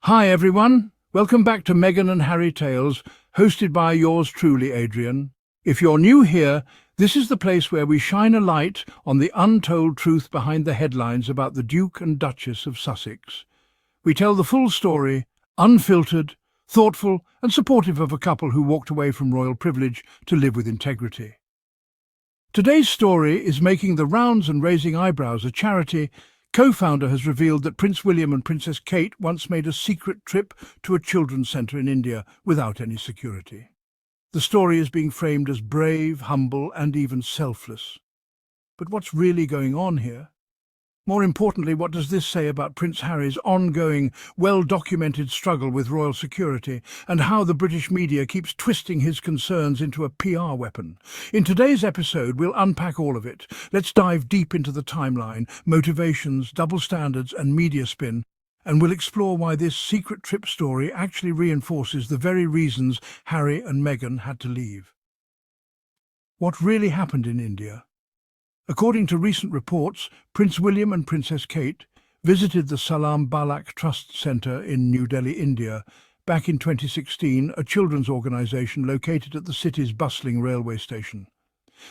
Hi everyone, welcome back to Meghan and Harry Tales, hosted by yours truly, Adrian. If you're new here, this is the place where we shine a light on the untold truth behind the headlines about the Duke and Duchess of Sussex. We tell the full story, unfiltered, thoughtful and supportive of a couple who walked away from royal privilege to live with integrity. Today's story is making the rounds and raising eyebrows. A charity co-founder has revealed that Prince William and Princess Kate once made a secret trip to a children's centre in India without any security. The story is being framed as brave, humble and even selfless. But what's really going on here? More importantly, what does this say about Prince Harry's ongoing, well-documented struggle with royal security and how the British media keeps twisting his concerns into a PR weapon? In today's episode, we'll unpack all of it. Let's dive deep into the timeline, motivations, double standards and media spin, and we'll explore why this secret trip story actually reinforces the very reasons Harry and Meghan had to leave. What really happened in India? According to recent reports, Prince William and Princess Kate visited the Salam Balak Trust Centre in New Delhi, India, back in 2016, a children's organisation located at the city's bustling railway station.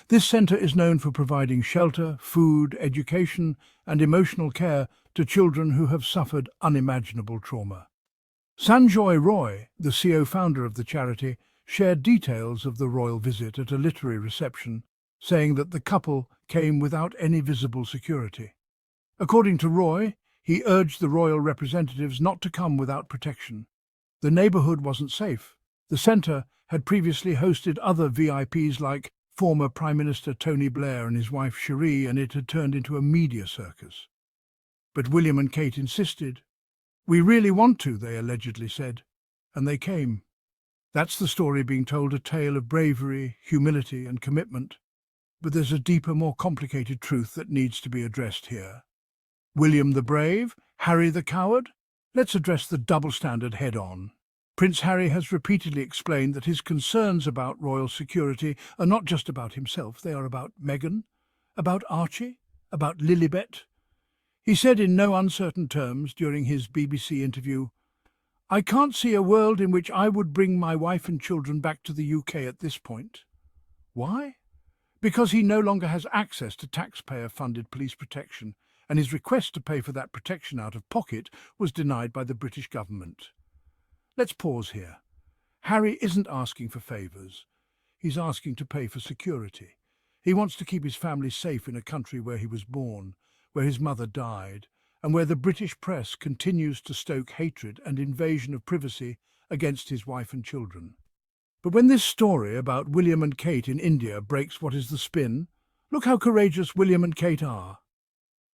This centre is known for providing shelter, food, education and emotional care to children who have suffered unimaginable trauma. Sanjoy Roy, the CEO-founder of the charity, shared details of the royal visit at a literary reception, saying that the couple came without any visible security. According to Roy, he urged the royal representatives not to come without protection. The neighbourhood wasn't safe. The centre had previously hosted other VIPs like former Prime Minister Tony Blair and his wife Cherie, and it had turned into a media circus. But William and Kate insisted. "We really want to," they allegedly said, and they came. That's the story being told, a tale of bravery, humility and commitment. But there's a deeper, more complicated truth that needs to be addressed here. William the brave, Harry the coward? Let's address the double standard head-on. Prince Harry has repeatedly explained that his concerns about royal security are not just about himself, they are about Meghan, about Archie, about Lilibet. He said in no uncertain terms during his BBC interview, "I can't see a world in which I would bring my wife and children back to the UK at this point." Why? Because he no longer has access to taxpayer-funded police protection, and his request to pay for that protection out of pocket was denied by the British government. Let's pause here. Harry isn't asking for favours. He's asking to pay for security. He wants to keep his family safe in a country where he was born, where his mother died, and where the British press continues to stoke hatred and invasion of privacy against his wife and children. But when this story about William and Kate in India breaks what is the spin, look how courageous William and Kate are.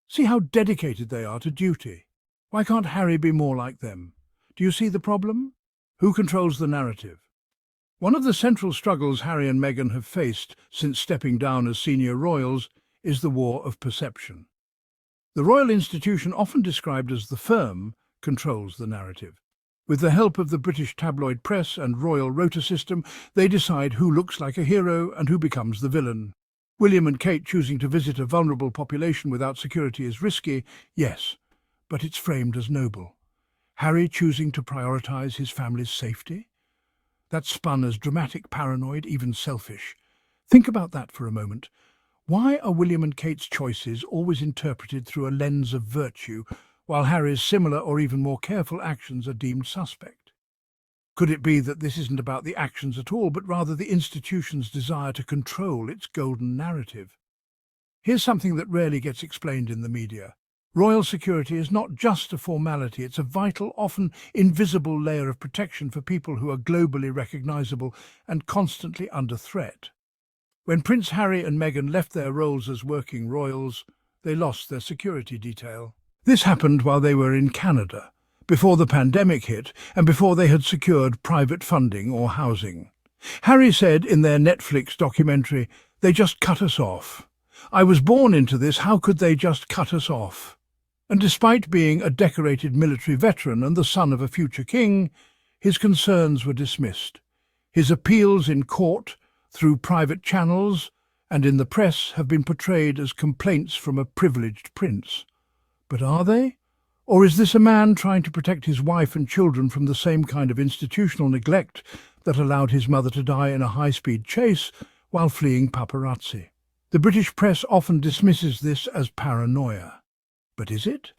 See how dedicated they are to duty. Why can't Harry be more like them? Do you see the problem? Who controls the narrative? One of the central struggles Harry and Meghan have faced since stepping down as senior royals is the war of perception. The royal institution, often described as the firm, controls the narrative. With the help of the British tabloid press and royal rota system, they decide who looks like a hero and who becomes the villain. William and Kate choosing to visit a vulnerable population without security is risky, yes, but it's framed as noble. Harry choosing to prioritise his family's safety? That's spun as dramatic, paranoid, even selfish. Think about that for a moment. Why are William and Kate's choices always interpreted through a lens of virtue, while Harry's similar or even more careful actions are deemed suspect? Could it be that this isn't about the actions at all, but rather the institution's desire to control its golden narrative? Here's something that rarely gets explained in the media. Royal security is not just a formality, it's a vital, often invisible layer of protection for people who are globally recognisable and constantly under threat. When Prince Harry and Meghan left their roles as working royals, they lost their security detail. This happened while they were in Canada, before the pandemic hit and before they had secured private funding or housing. Harry said in their Netflix documentary, "They just cut us off. I was born into this, how could they just cut us off?" And despite being a decorated military veteran and the son of a future king, his concerns were dismissed. His appeals in court, through private channels, and in the press have been portrayed as complaints from a privileged prince. But are they? Or is this a man trying to protect his wife and children from the same kind of institutional neglect that allowed his mother to die in a high-speed chase while fleeing paparazzi? The British press often dismisses this as paranoia. But is it?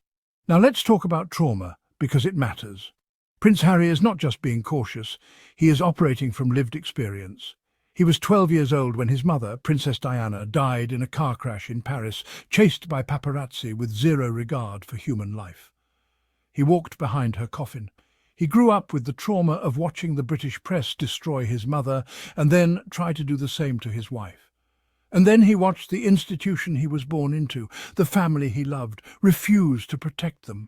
Now let's talk about trauma, because it matters. Prince Harry is not just being cautious, he is operating from lived experience. He was 12 years old when his mother, Princess Diana, died in a car crash in Paris, chased by paparazzi with zero regard for human life. He walked behind her coffin. He grew up with the trauma of watching the British press destroy his mother and then try to do the same to his wife. And then he watched the institution he was born into, the family he loved, refuse to protect them.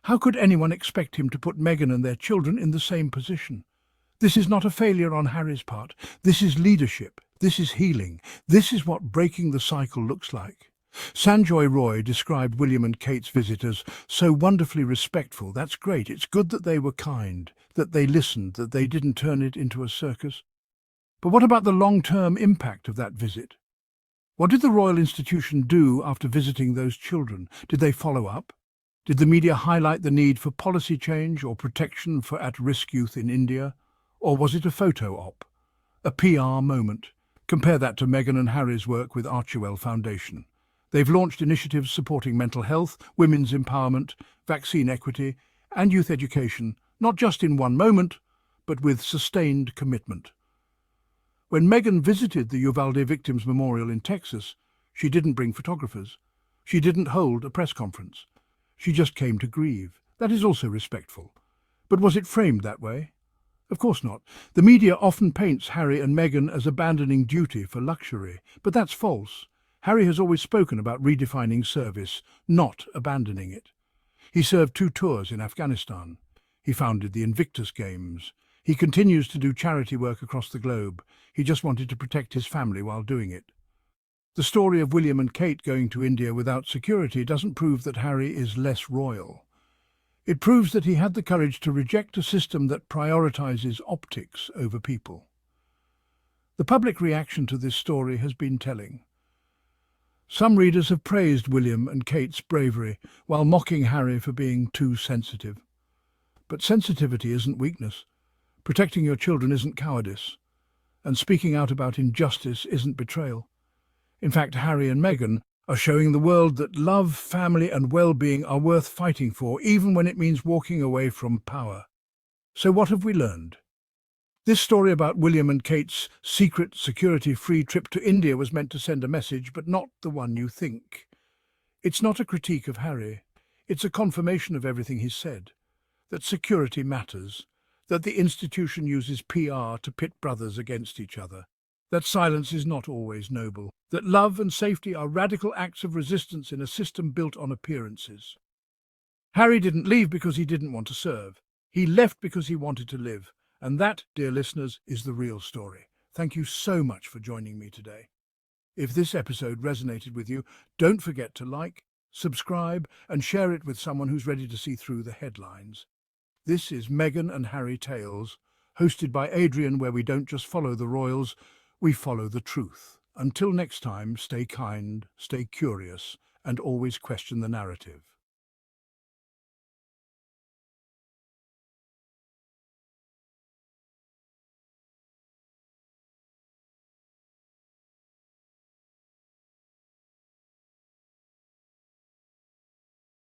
How could anyone expect him to put Meghan and their children in the same position? This is not a failure on Harry's part. This is leadership. This is healing. This is what breaking the cycle looks like. Sanjoy Roy described William and Kate's visit as so wonderfully respectful. That's great. It's good that they were kind, that they listened, that they didn't turn it into a circus. But what about the long-term impact of that visit? What did the royal institution do after visiting those children? Did they follow up? Did the media highlight the need for policy change or protection for at-risk youth in India? Or was it a photo op? A PR moment? Compare that to Meghan and Harry's work with Archewell Foundation. They've launched initiatives supporting mental health, women's empowerment, vaccine equity, and youth education, not just in one moment, but with sustained commitment. When Meghan visited the Uvalde Victims Memorial in Texas, she didn't bring photographers. She didn't hold a press conference. She just came to grieve. That is also respectful. But was it framed that way? Of course not. The media often paints Harry and Meghan as abandoning duty for luxury, but that's false. Harry has always spoken about redefining service, not abandoning it. He served 2 tours in Afghanistan. He founded the Invictus Games. He continues to do charity work across the globe. He just wanted to protect his family while doing it. The story of William and Kate going to India without security doesn't prove that Harry is less royal. It proves that he had the courage to reject a system that prioritizes optics over people. The public reaction to this story has been telling. Some readers have praised William and Kate's bravery, while mocking Harry for being too sensitive. But sensitivity isn't weakness. Protecting your children isn't cowardice. And speaking out about injustice isn't betrayal. In fact, Harry and Meghan are showing the world that love, family and well-being are worth fighting for, even when it means walking away from power. So what have we learned? This story about William and Kate's secret, security-free trip to India was meant to send a message, but not the one you think. It's not a critique of Harry. It's a confirmation of everything he's said. That security matters. That the institution uses PR to pit brothers against each other. That silence is not always noble. That love and safety are radical acts of resistance in a system built on appearances. Harry didn't leave because he didn't want to serve. He left because he wanted to live. And that, dear listeners, is the real story. Thank you so much for joining me today. If this episode resonated with you, don't forget to like, subscribe, and share it with someone who's ready to see through the headlines. This is Meghan and Harry Tales, hosted by Adrian, where we don't just follow the royals, we follow the truth. Until next time, stay kind, stay curious, and always question the narrative.